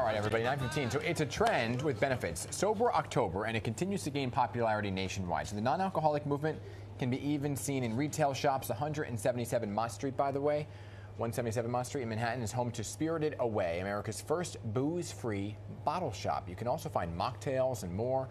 right, everybody, 9:15. So it's a trend with benefits. Sober October, and it continues to gain popularity nationwide. So the non-alcoholic movement can be even seen in retail shops. 177 Mott Street, by the way. 177 Mott Street in Manhattan is home to Spirited Away, America's first booze-free bottle shop. You can also find mocktails and more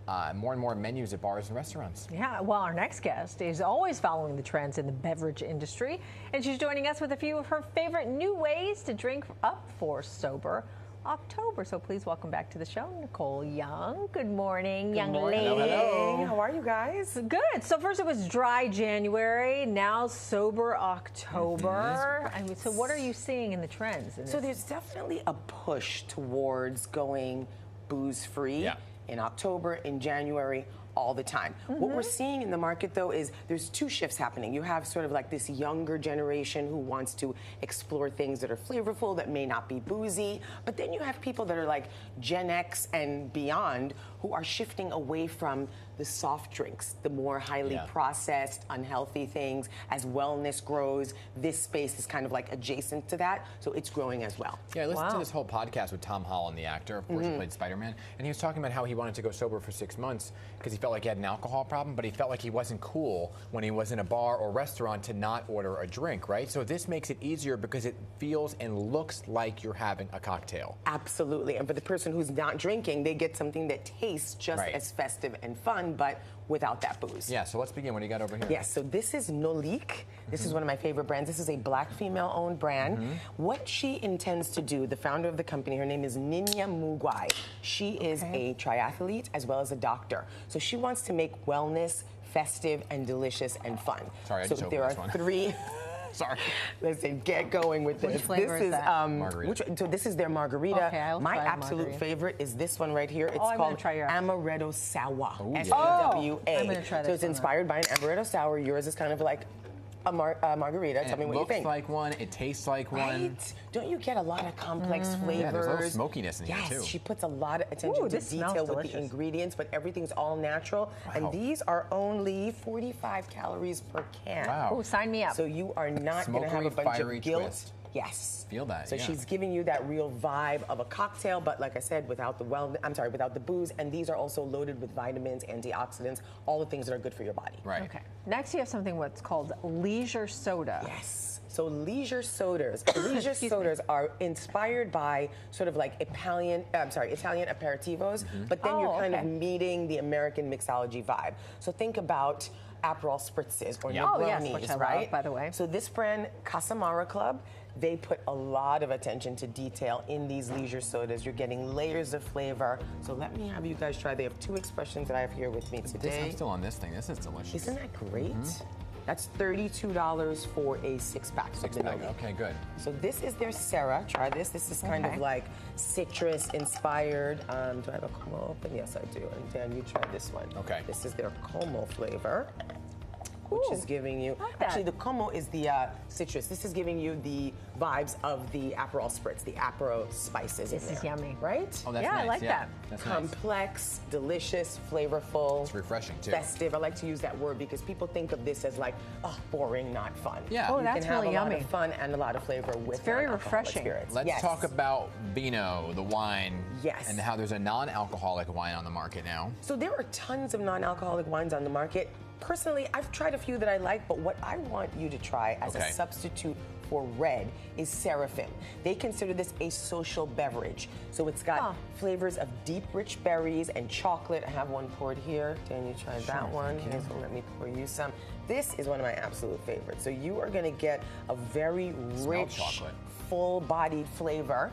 and more menus at bars and restaurants. Yeah, well, our next guest is always following the trends in the beverage industry, and she's joining us with a few of her favorite new ways to drink up for Sober October. So please welcome back to the show, Nicole Young. Good morning, young lady. Hello. How are you guys? Good. So first it was dry January, now Sober October. I mean, so what are you seeing in the trends? So there's definitely a push towards going booze-free in October, in January, all the time. What we're seeing in the market, though, is there's two shifts happening. You have sort of like this younger generation who wants to explore things that are flavorful, that may not be boozy. But then you have people that are like Gen X and beyond who are shifting away from the soft drinks, the more highly processed, unhealthy things. As wellness grows, this space is kind of like adjacent to that, so it's growing as well. Yeah, I listened to this whole podcast with Tom Holland, the actor, of course, who played Spider-Man, and he was talking about how he wanted to go sober for 6 months because he felt like he had an alcohol problem, but he felt like he wasn't cool when he was in a bar or restaurant to not order a drink, right? So this makes it easier because it feels and looks like you're having a cocktail. Absolutely, and for the person who's not drinking, they get something that tastes just as festive and fun, but without that booze. Yeah, so let's begin. What do you got over here? Yes, so this is Nolik. This is one of my favorite brands. This is a black female-owned brand. What she intends to do, the founder of the company, her name is Ninya Mugwai. She is a triathlete as well as a doctor. So she wants to make wellness festive and delicious and fun. Sorry, I so just there opened are this one. three. Sorry. Listen, get going with this. Which flavor this is that? Margarita. So this is their margarita. Okay, I'll my try absolute margarita. favorite is this one right here. It's I'm called gonna try yours. Amaretto Sour. I'm S-A-W-A. gonna try So this it's one. inspired by an Amaretto Sour. Yours is kind of like a margarita. Tell me what you think. It looks like one. It tastes like one. Right? Don't you get a lot of complex flavors? Yeah, there's a little smokiness in here, too. Yes, she puts a lot of attention to this smells detail with delicious. the ingredients, but everything's all natural. Wow. And these are only 45 calories per can. Wow. Oh, sign me up. So you are not going to have a Smokery, bunch fiery of guilt. twist. Yes. Feel that, So yeah. she's giving you that real vibe of a cocktail, but like I said, without the without the booze. And these are also loaded with vitamins, antioxidants, all the things that are good for your body. Right. Okay. Next, you have something what's called leisure soda. Yes. So leisure sodas. Leisure sodas are inspired by sort of like Italian aperitivos, but then you're kind of meeting the American mixology vibe. So think about Aperol spritzes or Oh, yes, Negronis, which I right? love, by the way. So this brand, Casamara Club, they put a lot of attention to detail in these leisure sodas. You're getting layers of flavor. So let me have you guys try. They have two expressions that I have here with me today. I'm still on this thing. This is delicious. Isn't that great? That's $32 for a six-pack. Okay, good. So this is their Sarah. Try this. This is kind of like citrus inspired. Do I have a Como open? Yes, I do. And Dan, you try this one. Okay. This is their Como flavor, which is giving you. like that. Actually, the Como is the citrus. This is giving you the vibes of the Aperol spritz, the Aperol spices. This in is there, yummy. right? Oh, that's Yeah, I nice. like that. That's nice. Complex, delicious, flavorful. It's refreshing, too. Festive. I like to use that word because people think of this as like, oh, boring, not fun. Yeah. Oh, You that's can have really a lot yummy. of fun and a lot of flavor with very non-alcoholic refreshing. spirits. Let's Yes. talk about Vino, the wine. Yes. And how there's a non-alcoholic wine on the market now. So there are tons of non-alcoholic wines on the market. Personally, I've tried a few that I like, but what I want you to try as a substitute for red is Seraphim. They consider this a social beverage. So it's got flavors of deep, rich berries and chocolate. I have one poured here. Dan, you try that one. Here's one. Let me pour you some. This is one of my absolute favorites. So you are going to get a very rich, chocolate. full-bodied flavor,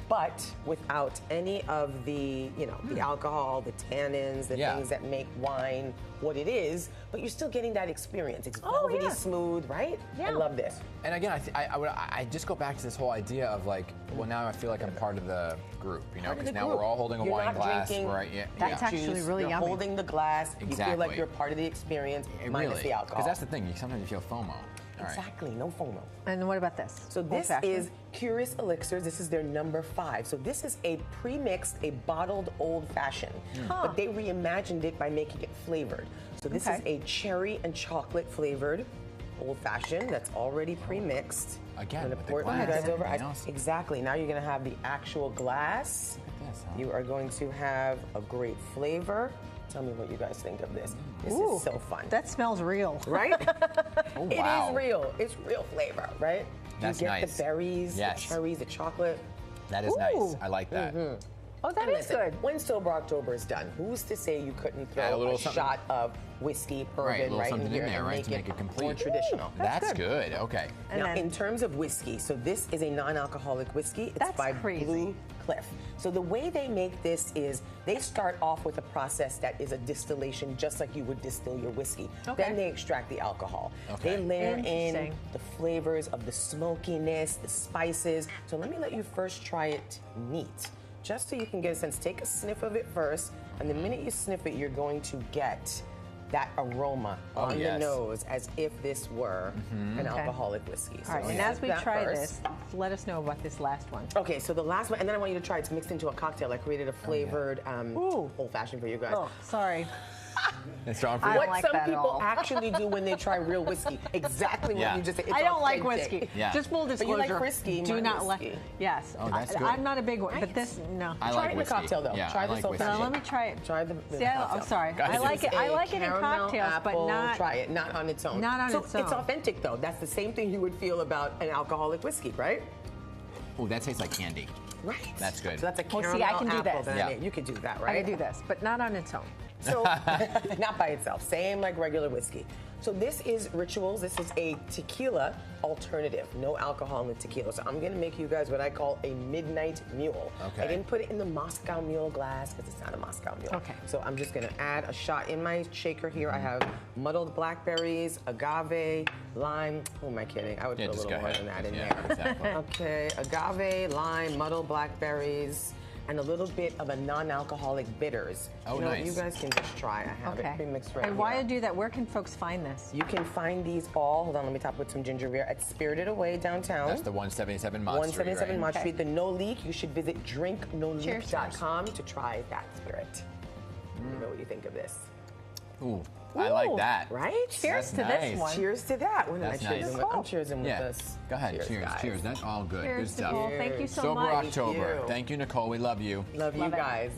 but without any of the, the alcohol, the tannins, the things that make wine what it is, but you're still getting that experience. It's velvety smooth, right? Yeah. I love this. And again, I just go back to this whole idea of like, well, now I feel like I'm part of the group, because now we're all holding a You're wine not glass, drinking right? That's actually really you're yummy. holding the glass. You feel like Exactly. you're part of the experience, minus the alcohol. Because that's the thing. Sometimes you feel FOMO. All right. Exactly, no FOMO. And what about this? So this is Curious Elixirs. This is their number 5. So this is a pre-mixed, a bottled old fashioned, but they reimagined it by making it flavored. So this is a cherry and chocolate flavored old fashioned that's already pre-mixed. Again, I'm gonna with the pour it for you glass guys and over. everything else. Exactly. Now you're gonna have the actual glass. Look at this, huh? You are going to have a great flavor. Tell me what you guys think of this. This Ooh, is so fun. That smells real. Right? Oh, It wow. is real. It's real flavor, right? That's you get nice. the berries, Yes. the cherries, the chocolate. That is Ooh. nice. I like that. Oh, that And is listen, good. when Sober October is done, who's to say you couldn't Add a throw little a something. shot of whiskey, Right, a bourbon little right in something here in there, and right, to make it more complete. traditional. That's good. Okay. And now, then- in terms of whiskey, so this is a non-alcoholic whiskey. It's That's by crazy. Blue Cliff. So the way they make this is they start off with a process that is a distillation, just like you would distill your whiskey. Okay. Then they extract the alcohol. Okay. They layer in Interesting. the flavors of the smokiness, the spices. So let me let you first try it neat, just so you can get a sense. Take a sniff of it first, and the minute you sniff it, you're going to get that aroma on yes. the nose as if this were an Okay. alcoholic whiskey. So All right, let me and as sip we that try first. this, let us know about this last one. Okay, so the last one, and then I want you to try it. It's mixed into a cocktail. I created a flavored Ooh. old fashioned for you guys. Oh, sorry. It's strong for I you? don't What like some that at people all. actually do when they try real whiskey. Exactly Yeah. what you just said. It's I don't like authentic. whiskey. Yeah. Just full But disclosure. you like whiskey, Do my not whiskey. like. Yes. Oh, that's good. I'm not a big one, but Right. this no. I Try like it in a whiskey. cocktail, though. Yeah, Try I this like old whiskey. Now fashioned. let me try it. Try the See, I'm cocktail. sorry. Guys, I like it. I like it in Caramel cocktails, but apple. not. Try it, not on its own. Not on so its own. It's authentic, though. That's the same thing you would feel about an alcoholic whiskey, right? Oh, that tastes like candy. Right. That's good. So that's a Well, caramel see, I can do apple this. that I Yeah. made. You could do that, I right? can do this, but not on its own. So, not by itself, same like regular whiskey. So this is Rituals. This is a tequila alternative, no alcohol in the tequila. So I'm gonna make you guys what I call a midnight mule. Okay. I didn't put it in the Moscow Mule glass because it's not a Moscow Mule. Okay. So I'm just gonna add a shot in my shaker here. I have muddled blackberries, agave, lime. Who am I kidding? I would Yeah, put a just little go more ahead. than that in Yeah, there. exactly. Okay, agave, lime, muddled blackberries, and a little bit of a non-alcoholic bitters. Oh, you know, nice. You guys can just try. I have it pre-mixed right And while here. I do that, where can folks find this? You can find these all. Hold on, let me top with some ginger beer at Spirited Away downtown. That's the 177 Mott Street, 177 right? Mott Okay. Street. The No Leak. You should visit drinknoleak.com to try that spirit. Let me know what you think of this. Ooh, I like Ooh. that. Right? Cheers That's to this nice. one. Cheers to that. What am I That's cheersing nice. with? I'm cheersing with Yeah. this. Go ahead. Cheers. guys. Cheers. That's all good. Cheers, Good stuff. Nicole. Thank you so Sober much. October. you. Thank you, Nicole. We love you. Love you Love it. guys.